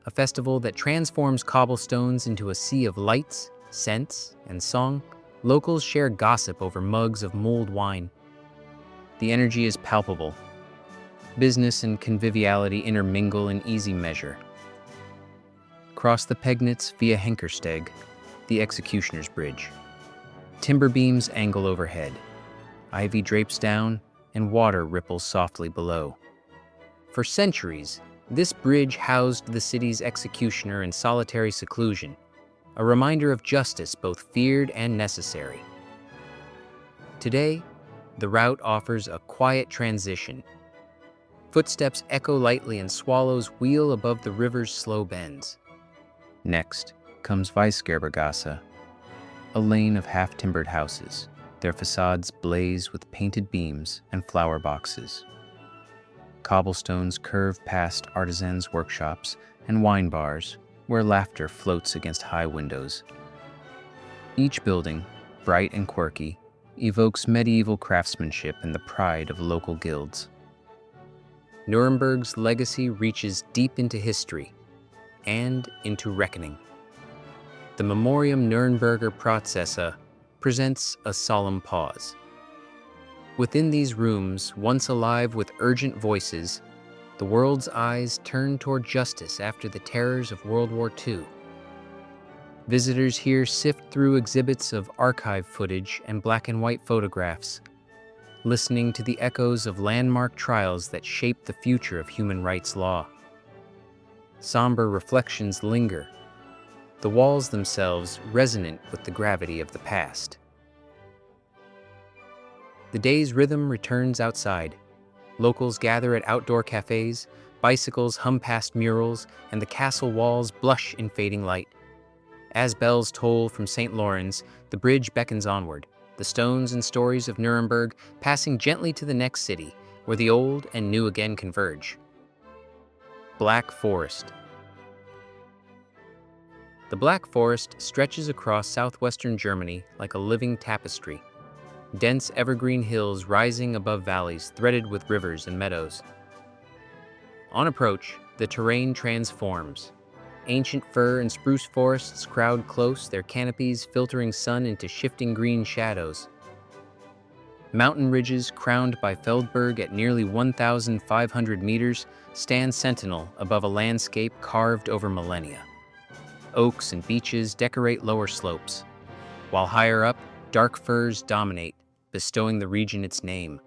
[SPEAKER 1] a festival that transforms cobblestones into a sea of lights, scents, and song, locals share gossip over mugs of mulled wine. The energy is palpable. Business and conviviality intermingle in easy measure. Cross the Pegnitz via Henkersteg, the Executioner's Bridge. Timber beams angle overhead. Ivy drapes down, and water ripples softly below. For centuries, this bridge housed the city's executioner in solitary seclusion, a reminder of justice both feared and necessary. Today, the route offers a quiet transition. Footsteps echo lightly and swallows wheel above the river's slow bends. Next comes Weisgerbergasse, a lane of half-timbered houses, their facades blaze with painted beams and flower boxes. Cobblestones curve past artisans' workshops and wine bars, where laughter floats against high windows. Each building, bright and quirky, evokes medieval craftsmanship and the pride of local guilds. Nuremberg's legacy reaches deep into history and into reckoning. The Memoriam Nürnberger Prozesse presents a solemn pause. Within these rooms, once alive with urgent voices, the world's eyes turn toward justice after the terrors of World War II. Visitors here sift through exhibits of archive footage and black and white photographs, listening to the echoes of landmark trials that shape the future of human rights law. Somber reflections linger, the walls themselves resonant with the gravity of the past. The day's rhythm returns outside. Locals gather at outdoor cafes, bicycles hum past murals, and the castle walls blush in fading light. As bells toll from St. Lawrence, the bridge beckons onward, the stones and stories of Nuremberg passing gently to the next city, where the old and new again converge. Black Forest. The Black Forest stretches across southwestern Germany like a living tapestry. Dense evergreen hills rising above valleys threaded with rivers and meadows. On approach, the terrain transforms. Ancient fir and spruce forests crowd close, their canopies filtering sun into shifting green shadows. Mountain ridges crowned by Feldberg at nearly 1,500 meters stand sentinel above a landscape carved over millennia. Oaks and beeches decorate lower slopes, while higher up, dark firs dominate, bestowing the region its name.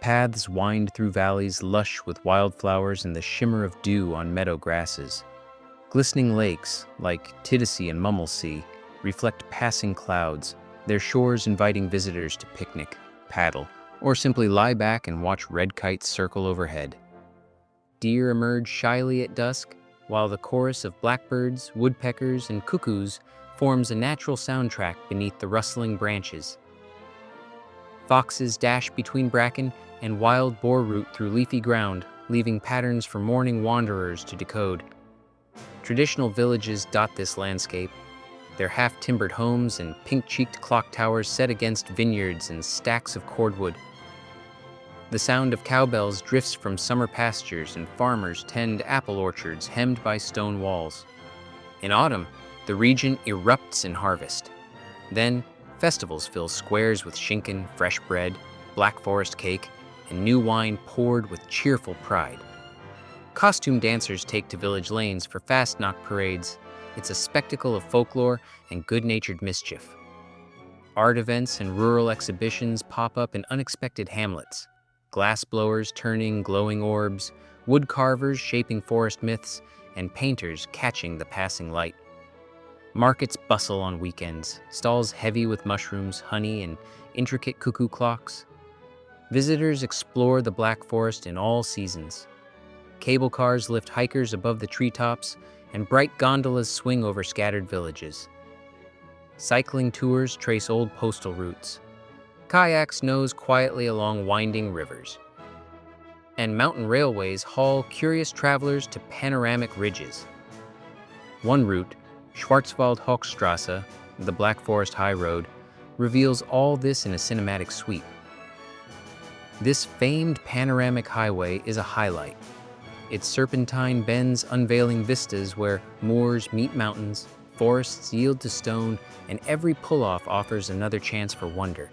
[SPEAKER 1] Paths wind through valleys lush with wildflowers and the shimmer of dew on meadow grasses. Glistening lakes, like Tiddisee and Mummelsee, reflect passing clouds, their shores inviting visitors to picnic, paddle, or simply lie back and watch red kites circle overhead. Deer emerge shyly at dusk, while the chorus of blackbirds, woodpeckers, and cuckoos forms a natural soundtrack beneath the rustling branches. Foxes dash between bracken, and wild boar root through leafy ground, leaving patterns for morning wanderers to decode. Traditional villages dot this landscape, their half-timbered homes and pink-cheeked clock towers set against vineyards and stacks of cordwood. The sound of cowbells drifts from summer pastures, and farmers tend apple orchards hemmed by stone walls. In autumn, the region erupts in harvest. Then, festivals fill squares with schinken, fresh bread, black forest cake, and new wine poured with cheerful pride. Costume dancers take to village lanes for Fastnacht parades. It's a spectacle of folklore and good-natured mischief. Art events and rural exhibitions pop up in unexpected hamlets. Glass blowers turning glowing orbs, wood carvers shaping forest myths, and painters catching the passing light. Markets bustle on weekends, stalls heavy with mushrooms, honey, and intricate cuckoo clocks. Visitors explore the Black Forest in all seasons. Cable cars lift hikers above the treetops, and bright gondolas swing over scattered villages. Cycling tours trace old postal routes. Kayaks nose quietly along winding rivers. And mountain railways haul curious travelers to panoramic ridges. One route, Schwarzwald-Hochstrasse, the Black Forest High Road, reveals all this in a cinematic sweep. This famed panoramic highway is a highlight. Its serpentine bends unveiling vistas where moors meet mountains, forests yield to stone, and every pull-off offers another chance for wonder.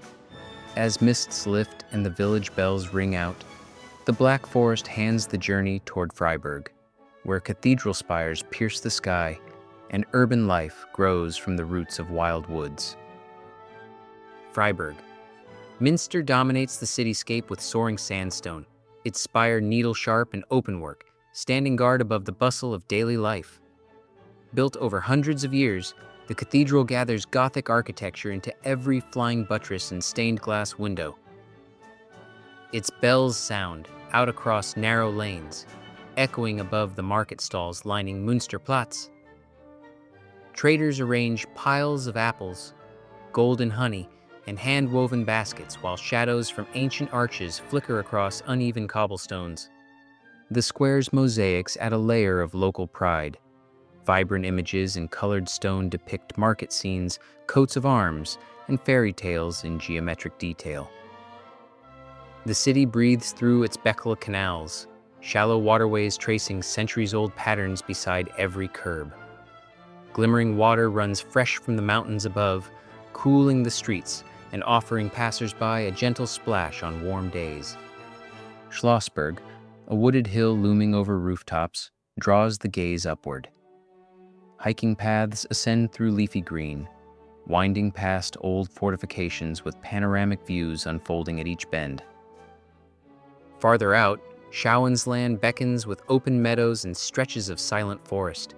[SPEAKER 1] As mists lift and the village bells ring out, the Black Forest hands the journey toward Freiburg, where cathedral spires pierce the sky and urban life grows from the roots of wild woods. Freiburg. Minster dominates the cityscape with soaring sandstone, its spire needle-sharp and openwork, standing guard above the bustle of daily life. Built over hundreds of years, the cathedral gathers Gothic architecture into every flying buttress and stained glass window. Its bells sound out across narrow lanes, echoing above the market stalls lining Münsterplatz. Traders arrange piles of apples, golden honey, and hand-woven baskets while shadows from ancient arches flicker across uneven cobblestones. The square's mosaics add a layer of local pride. Vibrant images in colored stone depict market scenes, coats of arms, and fairy tales in geometric detail. The city breathes through its Beckle canals, shallow waterways tracing centuries-old patterns beside every curb. Glimmering water runs fresh from the mountains above, cooling the streets and offering passers-by a gentle splash on warm days. Schlossberg, a wooded hill looming over rooftops, draws the gaze upward. Hiking paths ascend through leafy green, winding past old fortifications with panoramic views unfolding at each bend. Farther out, Schauinsland beckons with open meadows and stretches of silent forest.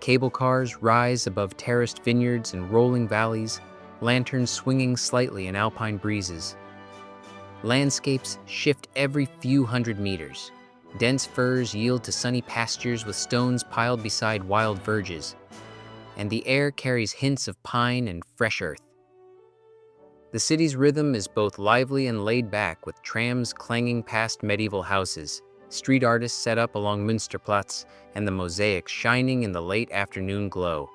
[SPEAKER 1] Cable cars rise above terraced vineyards and rolling valleys, lanterns swinging slightly in alpine breezes. Landscapes shift every few hundred meters. Dense firs yield to sunny pastures with stones piled beside wild verges, and the air carries hints of pine and fresh earth. The city's rhythm is both lively and laid back, with trams clanging past medieval houses, street artists set up along Münsterplatz, and the mosaics shining in the late afternoon glow.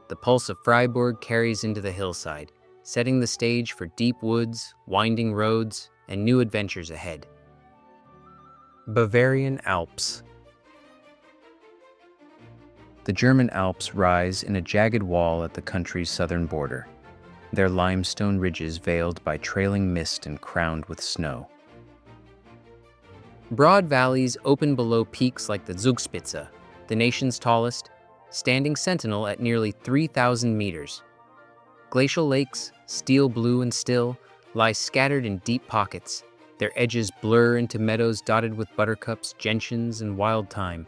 [SPEAKER 1] The pulse of Freiburg carries into the hillside, setting the stage for deep woods, winding roads, and new adventures ahead. Bavarian Alps. The German Alps rise in a jagged wall at the country's southern border, their limestone ridges veiled by trailing mist and crowned with snow. Broad valleys open below peaks like the Zugspitze, the nation's tallest, standing sentinel at nearly 3,000 meters. Glacial lakes, steel blue and still, lie scattered in deep pockets, their edges blur into meadows dotted with buttercups, gentians, and wild thyme.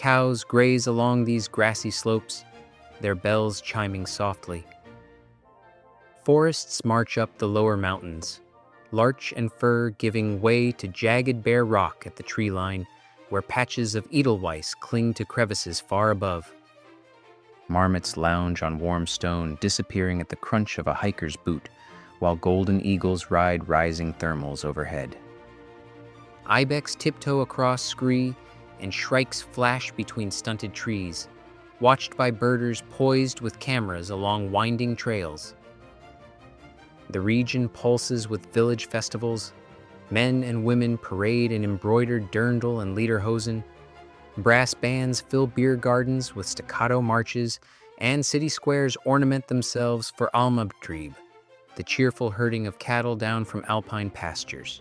[SPEAKER 1] Cows graze along these grassy slopes, their bells chiming softly. Forests march up the lower mountains, larch and fir giving way to jagged bare rock at the tree line, where patches of edelweiss cling to crevices far above. Marmots lounge on warm stone, disappearing at the crunch of a hiker's boot, while golden eagles ride rising thermals overhead. Ibex tiptoe across scree, and shrikes flash between stunted trees, watched by birders poised with cameras along winding trails. The region pulses with village festivals. Men and women parade in embroidered dirndl and lederhosen. Brass bands fill beer gardens with staccato marches, and city squares ornament themselves for Almabtrieb, the cheerful herding of cattle down from alpine pastures.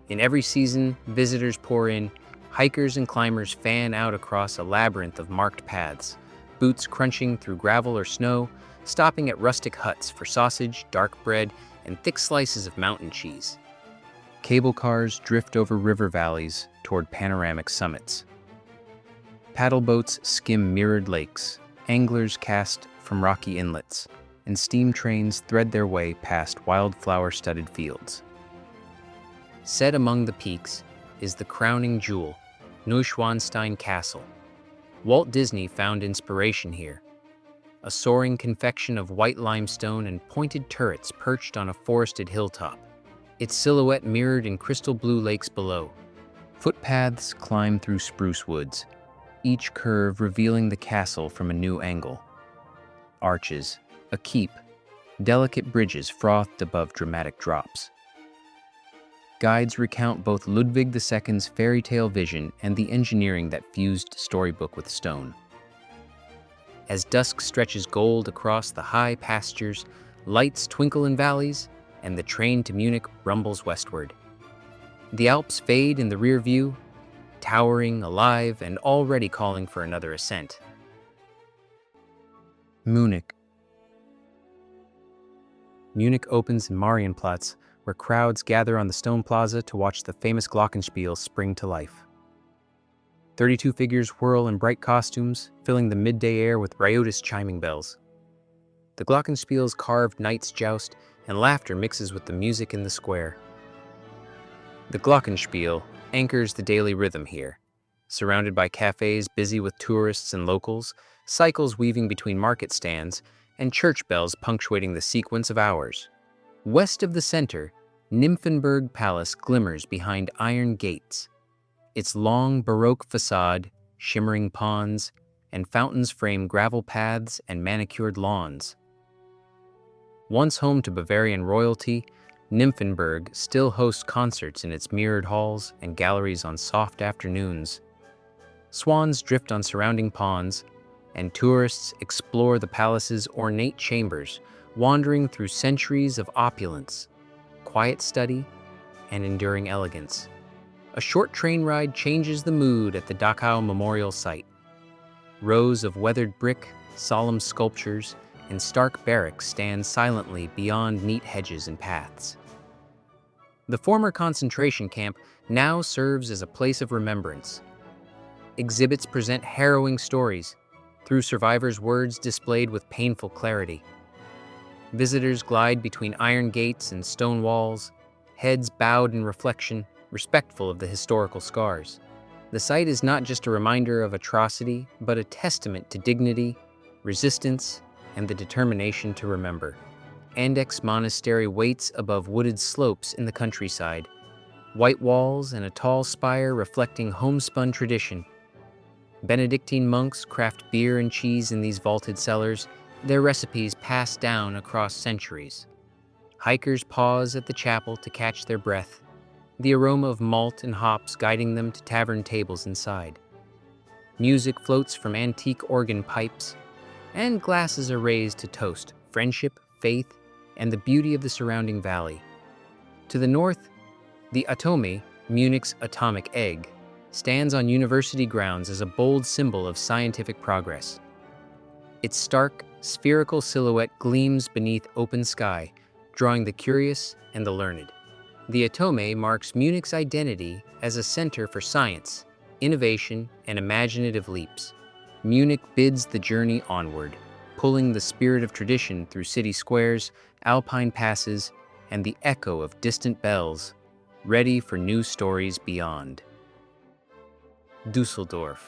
[SPEAKER 1] In every season, visitors pour in. Hikers and climbers fan out across a labyrinth of marked paths, boots crunching through gravel or snow, stopping at rustic huts for sausage, dark bread, and thick slices of mountain cheese. Cable cars drift over river valleys toward panoramic summits. Paddle boats skim mirrored lakes, anglers cast from rocky inlets, and steam trains thread their way past wildflower-studded fields. Set among the peaks is the crowning jewel, Neuschwanstein Castle. Walt Disney found inspiration here. A soaring confection of white limestone and pointed turrets perched on a forested hilltop, its silhouette mirrored in crystal blue lakes below. Footpaths climb through spruce woods, each curve revealing the castle from a new angle. Arches, a keep, delicate bridges frothed above dramatic drops. Guides recount both Ludwig II's fairy tale vision and the engineering that fused storybook with stone. As dusk stretches gold across the high pastures, lights twinkle in valleys, and the train to Munich rumbles westward. The Alps fade in the rear view, towering, alive, and already calling for another ascent. Munich. Munich opens in Marienplatz, where crowds gather on the stone plaza to watch the famous glockenspiel spring to life. 32 figures whirl in bright costumes, filling the midday air with riotous chiming bells. The glockenspiel's carved knights joust, and laughter mixes with the music in the square. The glockenspiel anchors the daily rhythm here, surrounded by cafes busy with tourists and locals, cycles weaving between market stands, and church bells punctuating the sequence of hours. West of the center, Nymphenburg Palace glimmers behind iron gates. Its long Baroque facade, shimmering ponds, and fountains frame gravel paths and manicured lawns. Once home to Bavarian royalty, Nymphenburg still hosts concerts in its mirrored halls and galleries on soft afternoons. Swans drift on surrounding ponds, and tourists explore the palace's ornate chambers, wandering through centuries of opulence, quiet study, and enduring elegance. A short train ride changes the mood at the Dachau Memorial Site. Rows of weathered brick, solemn sculptures, and stark barracks stand silently beyond neat hedges and paths. The former concentration camp now serves as a place of remembrance. Exhibits present harrowing stories, through survivors' words displayed with painful clarity. Visitors glide between iron gates and stone walls, heads bowed in reflection, respectful of the historical scars. The site is not just a reminder of atrocity, but a testament to dignity, resistance, and the determination to remember. Andex Monastery waits above wooded slopes in the countryside, white walls and a tall spire reflecting homespun tradition. Benedictine monks craft beer and cheese in these vaulted cellars, their recipes passed down across centuries. Hikers pause at the chapel to catch their breath, the aroma of malt and hops guiding them to tavern tables inside. Music floats from antique organ pipes, and glasses are raised to toast friendship, faith, and the beauty of the surrounding valley. To the north, the Atome, Munich's atomic egg, stands on university grounds as a bold symbol of scientific progress. Its stark, spherical silhouette gleams beneath open sky, drawing the curious and the learned. The Atome marks Munich's identity as a center for science, innovation, and imaginative leaps. Munich bids the journey onward, pulling the spirit of tradition through city squares, alpine passes, and the echo of distant bells, ready for new stories beyond. Düsseldorf.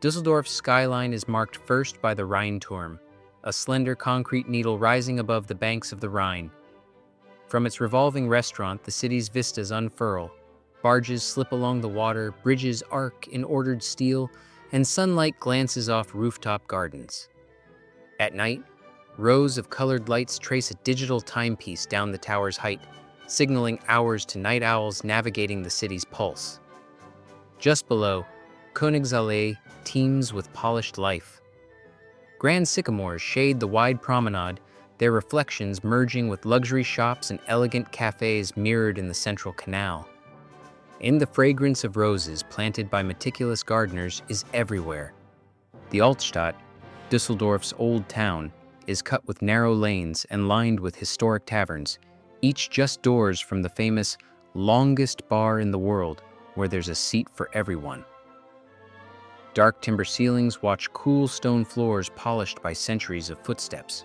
[SPEAKER 1] Düsseldorf's skyline is marked first by the Rheinturm, a slender concrete needle rising above the banks of the Rhine. From its revolving restaurant, the city's vistas unfurl. Barges slip along the water, bridges arc in ordered steel, and sunlight glances off rooftop gardens. At night, rows of colored lights trace a digital timepiece down the tower's height, signaling hours to night owls navigating the city's pulse. Just below, Königsallee teems with polished life. Grand sycamores shade the wide promenade, their reflections merging with luxury shops and elegant cafes mirrored in the central canal. In the fragrance of roses planted by meticulous gardeners is everywhere. The Altstadt, Düsseldorf's old town, is cut with narrow lanes and lined with historic taverns, each just doors from the famous longest bar in the world, where there's a seat for everyone. Dark timber ceilings watch cool stone floors polished by centuries of footsteps.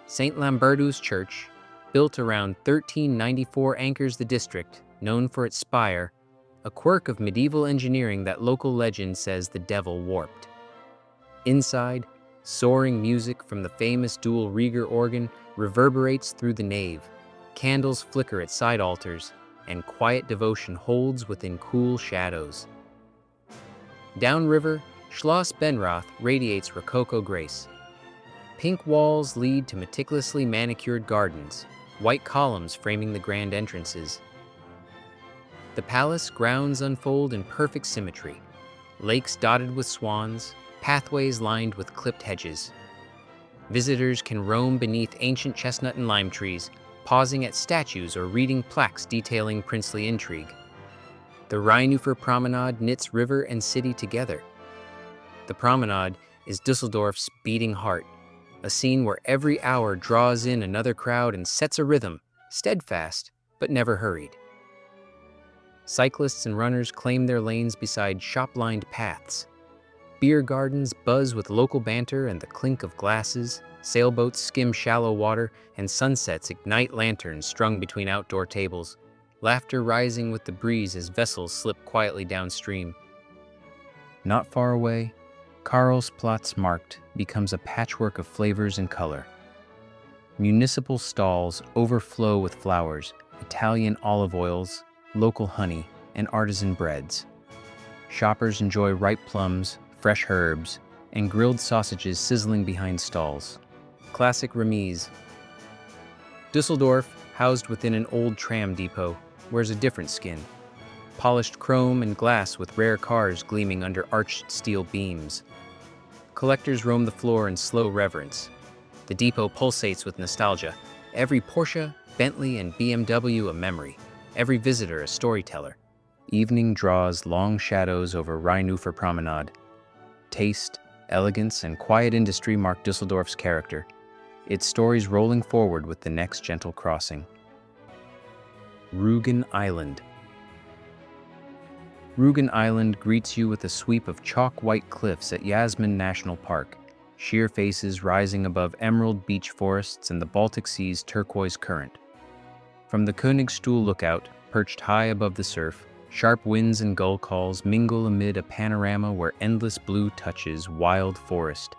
[SPEAKER 1] St. Lambertu's Church, built around 1394, anchors the district, known for its spire, a quirk of medieval engineering that local legend says the devil warped. Inside, soaring music from the famous dual Rieger organ reverberates through the nave, candles flicker at side altars, and quiet devotion holds within cool shadows. Downriver, Schloss Benrath radiates Rococo grace. Pink walls lead to meticulously manicured gardens, white columns framing the grand entrances. The palace grounds unfold in perfect symmetry, lakes dotted with swans, pathways lined with clipped hedges. Visitors can roam beneath ancient chestnut and lime trees, pausing at statues or reading plaques detailing princely intrigue. The Rheinufer Promenade knits river and city together. The promenade is Düsseldorf's beating heart, a scene where every hour draws in another crowd and sets a rhythm, steadfast but never hurried. Cyclists and runners claim their lanes beside shop-lined paths. Beer gardens buzz with local banter and the clink of glasses, sailboats skim shallow water, and sunsets ignite lanterns strung between outdoor tables, laughter rising with the breeze as vessels slip quietly downstream. Not far away, Karlsplatz Markt becomes a patchwork of flavors and color. Municipal stalls overflow with flowers, Italian olive oils, local honey, and artisan breads. Shoppers enjoy ripe plums, fresh herbs, and grilled sausages sizzling behind stalls. Classic remise. Düsseldorf, housed within an old tram depot, wears a different skin. Polished chrome and glass with rare cars gleaming under arched steel beams. Collectors roam the floor in slow reverence. The depot pulsates with nostalgia. Every Porsche, Bentley, and BMW a memory. Every visitor a storyteller. Evening draws long shadows over Rheinufer Promenade. Taste, elegance, and quiet industry mark Düsseldorf's character, its stories rolling forward with the next gentle crossing. Rügen Island. Rügen Island greets you with a sweep of chalk-white cliffs at Yasmin National Park, sheer faces rising above emerald beech forests and the Baltic Sea's turquoise current. From the Königstuhl lookout, perched high above the surf, sharp winds and gull calls mingle amid a panorama where endless blue touches wild forest.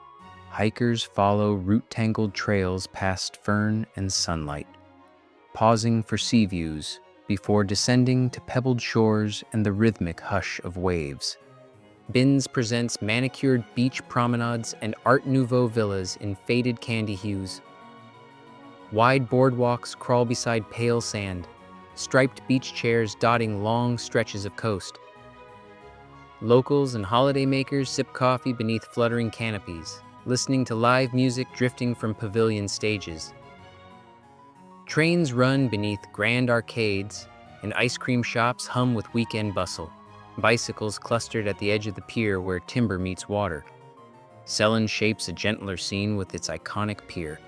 [SPEAKER 1] Hikers follow root-tangled trails past fern and sunlight, pausing for sea views before descending to pebbled shores and the rhythmic hush of waves. Binz presents manicured beach promenades and Art Nouveau villas in faded candy hues. Wide boardwalks crawl beside pale sand, striped beach chairs dotting long stretches of coast. Locals and holidaymakers sip coffee beneath fluttering canopies, listening to live music drifting from pavilion stages. Trains run beneath grand arcades, and ice cream shops hum with weekend bustle. Bicycles clustered at the edge of the pier where timber meets water. Selen shapes a gentler scene with its iconic pier,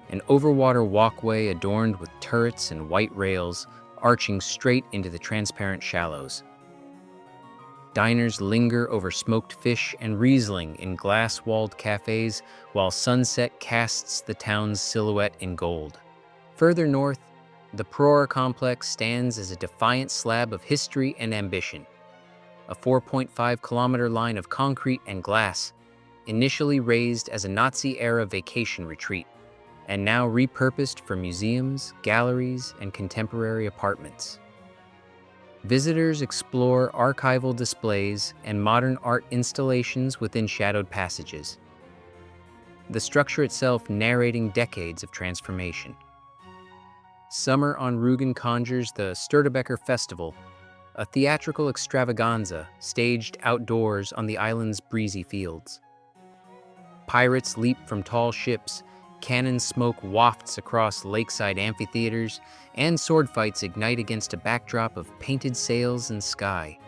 [SPEAKER 1] an overwater walkway adorned with turrets and white rails arching straight into the transparent shallows. Diners linger over smoked fish and Riesling in glass-walled cafes, while sunset casts the town's silhouette in gold. Further north, the Prora complex stands as a defiant slab of history and ambition. A 4.5-kilometer line of concrete and glass, initially raised as a Nazi-era vacation retreat, and now repurposed for museums, galleries, and contemporary apartments. Visitors explore archival displays and modern art installations within shadowed passages, the structure itself narrating decades of transformation. Summer on Rügen conjures the Störtebeker Festival, a theatrical extravaganza staged outdoors on the island's breezy fields. Pirates leap from tall ships, cannon smoke wafts across lakeside amphitheaters, and sword fights ignite against a backdrop of painted sails and sky,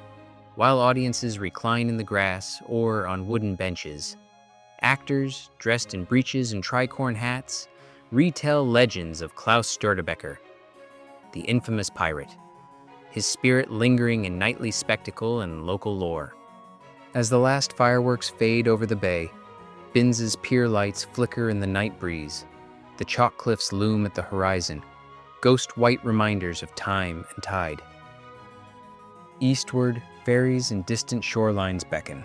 [SPEAKER 1] while audiences recline in the grass or on wooden benches. Actors, dressed in breeches and tricorn hats, retell legends of Klaus Störtebeker, the infamous pirate, his spirit lingering in nightly spectacle and local lore. As the last fireworks fade over the bay, Binz's pier lights flicker in the night breeze. The chalk cliffs loom at the horizon, ghost-white reminders of time and tide. Eastward, ferries and distant shorelines beckon,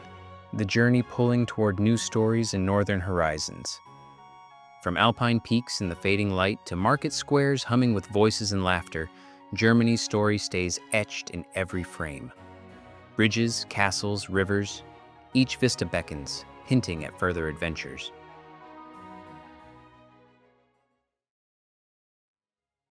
[SPEAKER 1] the journey pulling toward new stories and northern horizons. From alpine peaks in the fading light to market squares humming with voices and laughter, Germany's story stays etched in every frame. Bridges, castles, rivers, each vista beckons, hinting at further adventures.